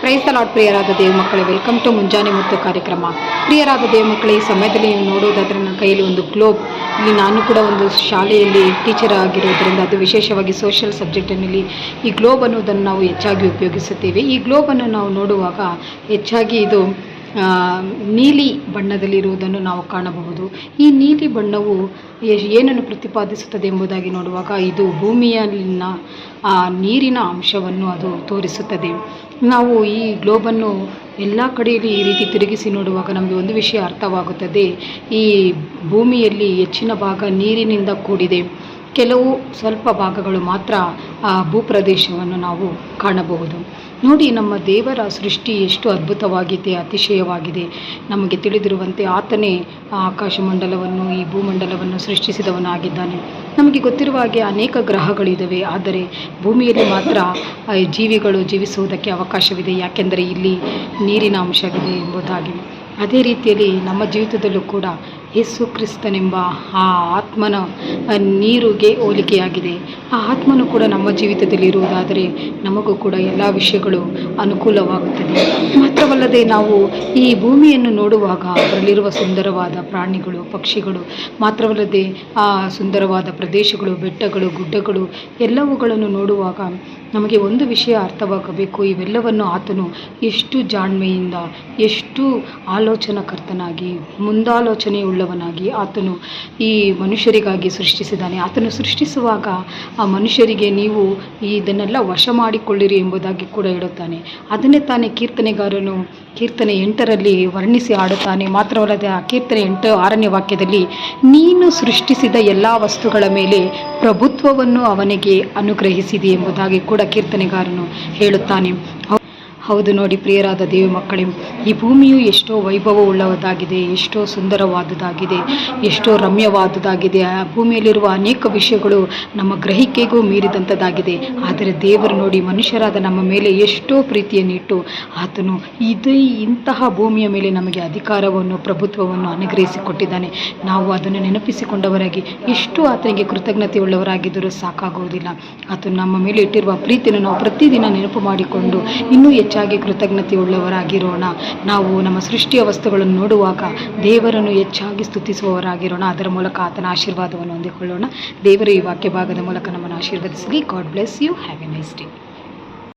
Praise the lord. ಪ್ರಿಯರಾದ ದೇವ ಮಕ್ಕಳೇ, welcome to ಮುಂಜಾನೆ ಮುತ್ತು ಕಾರ್ಯಕ್ರಮ. ಪ್ರಿಯರಾದ ದೇವ ಮಕ್ಕಳೇ, ಈ ಸಮಯದಲ್ಲಿ ನೀವು ನೋಡುವುದಾದರೆ ನನ್ನ ಕೈಯಲ್ಲಿ ಒಂದು ಗ್ಲೋಬ್. ಇಲ್ಲಿ ನಾನು ಕೂಡ ಒಂದು ಶಾಲೆಯಲ್ಲಿ ಟೀಚರ್ ಆಗಿರೋದ್ರಿಂದ ಅದು ವಿಶೇಷವಾಗಿ ಸೋಷಿಯಲ್ ಸಬ್ಜೆಕ್ಟಿನಲ್ಲಿ ಈ ಗ್ಲೋಬ್ ಅನ್ನೋದನ್ನು ನಾವು ಹೆಚ್ಚಾಗಿ ಉಪಯೋಗಿಸುತ್ತೇವೆ. ಈ ಗ್ಲೋಬನ್ನು ನಾವು ನೋಡುವಾಗ ಹೆಚ್ಚಾಗಿ ಇದು ನೀಲಿ ಬಣ್ಣದಲ್ಲಿರುವುದನ್ನು ನಾವು ಕಾಣಬಹುದು. ಈ ನೀಲಿ ಬಣ್ಣವು ಏನನ್ನು ಪ್ರತಿಪಾದಿಸುತ್ತದೆ ಎಂಬುದಾಗಿ ನೋಡುವಾಗ ಇದು ಭೂಮಿಯಲ್ಲಿನ ನೀರಿನ ಅಂಶವನ್ನು ಅದು ತೋರಿಸುತ್ತದೆ. ನಾವು ಈ ಗ್ಲೋಬನ್ನು ಎಲ್ಲ ಕಡೆಯಲ್ಲಿ ಈ ರೀತಿ ತಿರುಗಿಸಿ ನೋಡುವಾಗ ನಮಗೆ ಒಂದು ವಿಷಯ ಅರ್ಥವಾಗುತ್ತದೆ. ಈ ಭೂಮಿಯಲ್ಲಿ ಹೆಚ್ಚಿನ ಭಾಗ ನೀರಿನಿಂದ ಕೂಡಿದೆ, ಕೆಲವು ಸ್ವಲ್ಪ ಭಾಗಗಳು ಮಾತ್ರ ಭೂಪ್ರದೇಶವನ್ನು ನಾವು ಕಾಣಬಹುದು. ನೋಡಿ, ನಮ್ಮ ದೇವರ ಸೃಷ್ಟಿ ಎಷ್ಟು ಅದ್ಭುತವಾಗಿದೆ, ಅತಿಶಯವಾಗಿದೆ. ನಮಗೆ ತಿಳಿದಿರುವಂತೆ ಆತನೇ ಆಕಾಶಮಂಡಲವನ್ನು, ಈ ಭೂಮಂಡಲವನ್ನು ಸೃಷ್ಟಿಸಿದವನಾಗಿದ್ದಾನೆ. ನಮಗೆ ಗೊತ್ತಿರುವ ಹಾಗೆ ಅನೇಕ ಗ್ರಹಗಳಿದ್ದಾವೆ, ಆದರೆ ಭೂಮಿಯಲ್ಲಿ ಮಾತ್ರ ಜೀವಿಗಳು ಜೀವಿಸುವುದಕ್ಕೆ ಅವಕಾಶವಿದೆ, ಯಾಕೆಂದರೆ ಇಲ್ಲಿ ನೀರಿನ ಅಂಶವಿದೆ ಎಂಬುದಾಗಿ. ಅದೇ ರೀತಿಯಲ್ಲಿ ನಮ್ಮ ಜೀವಿತದಲ್ಲೂ ಕೂಡ ಯೇಸು ಕ್ರಿಸ್ತನೆಂಬ ಆ ಆತ್ಮನ ನೀರಿಗೆ ಹೋಲಿಕೆಯಾಗಿದೆ. ಆ ಆತ್ಮನು ಕೂಡ ನಮ್ಮ ಜೀವಿತದಲ್ಲಿ ಇರುವುದಾದರೆ ನಮಗೂ ಕೂಡ ಎಲ್ಲ ವಿಷಯಗಳು ಅನುಕೂಲವಾಗುತ್ತದೆ. ಮಾತ್ರವಲ್ಲದೆ ನಾವು ಈ ಭೂಮಿಯನ್ನು ನೋಡುವಾಗ ಅದರಲ್ಲಿರುವ ಸುಂದರವಾದ ಪ್ರಾಣಿಗಳು, ಪಕ್ಷಿಗಳು, ಮಾತ್ರವಲ್ಲದೆ ಆ ಸುಂದರವಾದ ಪ್ರದೇಶಗಳು, ಬೆಟ್ಟಗಳು, ಗುಡ್ಡಗಳು ಎಲ್ಲವುಗಳನ್ನು ನೋಡುವಾಗ ನಮಗೆ ಒಂದು ವಿಷಯ ಅರ್ಥವಾಗಬೇಕು. ಇವೆಲ್ಲವನ್ನು ಆತನು ಎಷ್ಟು ಜಾಣ್ಮೆಯಿಂದ, ಎಷ್ಟು ಆಲೋಚನಾಕರ್ತನಾಗಿ, ಮುಂದಾಲೋಚನೆಯುಳ್ಳವನಾಗಿ ಆತನು ಈ ಮನುಷ್ಯರಿಗಾಗಿ ಸೃಷ್ಟಿಸಿದ್ದಾನೆ. ಆತನು ಸೃಷ್ಟಿಸುವಾಗ ಆ ಮನುಷ್ಯರಿಗೆ ನೀವು ಇದನ್ನೆಲ್ಲ ವಶ ಮಾಡಿಕೊಳ್ಳಿರಿ ಎಂಬುದಾಗಿ ಕೂಡ ಹೇಳುತ್ತಾನೆ. ಅದನ್ನೇ ತಾನೇ ಕೀರ್ತನೆಗಾರನು ಕೀರ್ತನೆ 8ರಲ್ಲಿ ವರ್ಣಿಸಿ ಆಡುತ್ತಾನೆ. ಮಾತ್ರವಲ್ಲದೆ ಆ ಕೀರ್ತನೆ 6ನೇ ವಾಕ್ಯದಲ್ಲಿ ನೀನು ಸೃಷ್ಟಿಸಿದ ಎಲ್ಲ ವಸ್ತುಗಳ ಮೇಲೆ ಪ್ರಭುತ್ವವನ್ನು ಅವನಿಗೆ ಅನುಗ್ರಹಿಸಿದೆ ಎಂಬುದಾಗಿ ಕೂಡ ಕೀರ್ತನೆಗಾರನು ಹೇಳುತ್ತಾನೆ. ಹೌದು ನೋಡಿ ಪ್ರಿಯರಾದ ದೇವ ಮಕ್ಕಳೇ, ಈ ಭೂಮಿಯು ಎಷ್ಟೋ ವೈಭವವುಳ್ಳದಾಗಿದೆ, ಎಷ್ಟೋ ಸುಂದರವಾದುದಾಗಿದೆ, ಎಷ್ಟೋ ರಮ್ಯವಾದುದಾಗಿದೆ. ಆ ಭೂಮಿಯಲ್ಲಿರುವ ಅನೇಕ ವಿಷಯಗಳು ನಮ್ಮ ಗ್ರಹಿಕೆಗೂ ಮೀರಿದಂಥದ್ದಾಗಿದೆ. ಆದರೆ ದೇವರು ನೋಡಿ ಮನುಷ್ಯರಾದ ನಮ್ಮ ಮೇಲೆ ಎಷ್ಟೋ ಪ್ರೀತಿಯನ್ನಿಟ್ಟು ಆತನು ಇಂತಹ ಭೂಮಿಯ ಮೇಲೆ ನಮಗೆ ಅಧಿಕಾರವನ್ನು, ಪ್ರಭುತ್ವವನ್ನು ಅನುಗ್ರಹಿಸಿಕೊಟ್ಟಿದ್ದಾನೆ. ನಾವು ಅದನ್ನು ನೆನಪಿಸಿಕೊಂಡವರಾಗಿ ಎಷ್ಟು ಆತನಿಗೆ ಕೃತಜ್ಞತೆಯುಳ್ಳವರಾಗಿದ್ದರೂ ಸಾಕಾಗುವುದಿಲ್ಲ. ಆತನು ನಮ್ಮ ಮೇಲೆ ಇಟ್ಟಿರುವ ಪ್ರೀತಿಯನ್ನು ನಾವು ಪ್ರತಿದಿನ ನೆನಪು ಮಾಡಿಕೊಂಡು ಇನ್ನೂ ಹೆಚ್ಚಾಗಿ ಕೃತಜ್ಞತೆಯುಳ್ಳವರಾಗಿರೋಣ. ನಾವು ನಮ್ಮ ಸೃಷ್ಟಿಯ ವಸ್ತುಗಳನ್ನು ನೋಡುವಾಗ ದೇವರನ್ನು ಹೆಚ್ಚಾಗಿ ಸ್ತುತಿಸುವವರಾಗಿರೋಣ. ಅದರ ಮೂಲಕ ಆತನ ಆಶೀರ್ವಾದವನ್ನು ಹೊಂದಿಕೊಳ್ಳೋಣ. ದೇವರು ಈ ವಾಕ್ಯ ಭಾಗದ ಮೂಲಕ ನಮ್ಮನ್ನು ಆಶೀರ್ವದಿಸಲಿ. God bless you. Have a nice day.